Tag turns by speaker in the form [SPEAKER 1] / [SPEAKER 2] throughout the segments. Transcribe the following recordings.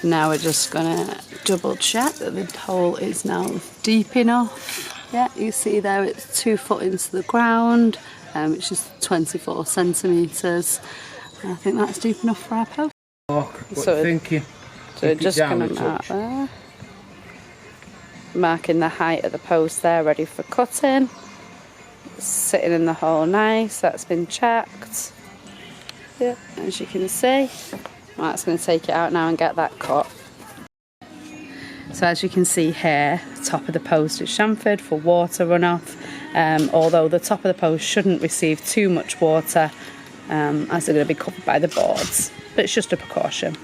[SPEAKER 1] Now we're just gonna double check that the hole is now deep enough. Yeah, you see there it's 2 foot into the ground, which is 24 centimetres. I think that's deep enough for our post.
[SPEAKER 2] So
[SPEAKER 1] we're just gonna mark there. Marking the height of the post there, ready for cutting. It's sitting in the hole nice, that's been checked. Yeah, as you can see. Well, that's going to take it out now and get that cut. So as you can see here, the top of the post is chamfered for water runoff, although the top of the post shouldn't receive too much water as they're going to be covered by the boards, but it's just a precaution.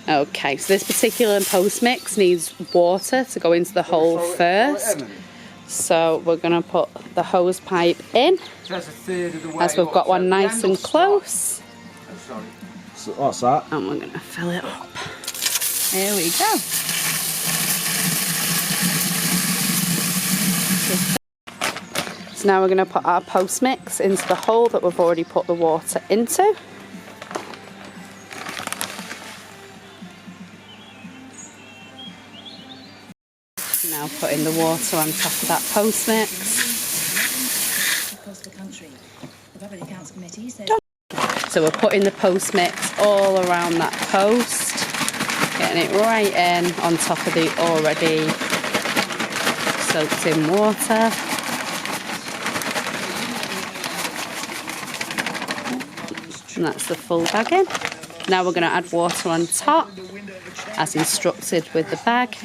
[SPEAKER 1] Okay, so this particular post mix needs water to go into the hole first. So we're going to put the hose pipe in, as we've got one nice and close.
[SPEAKER 2] What's that?
[SPEAKER 1] And we're going to fill it up. Here we go. So now we're going to put our post mix into the hole that we've already put the water into. Now putting the water on top of that post mix.
[SPEAKER 3] Across the country, the Public Accounts Committee says.
[SPEAKER 1] So we're putting the post mix all around that post, getting it right in on top of the already soaked in water. And that's the full bag in. Now we're going to add water on top, as instructed with the bag.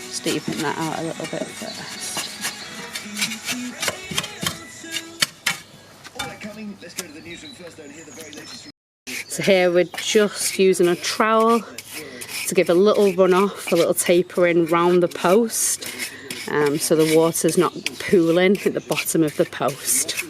[SPEAKER 1] Just even that out a little bit first. So here we're just using a trowel to give a little run off, a little tapering round the post, so the water's not pooling at the bottom of the post.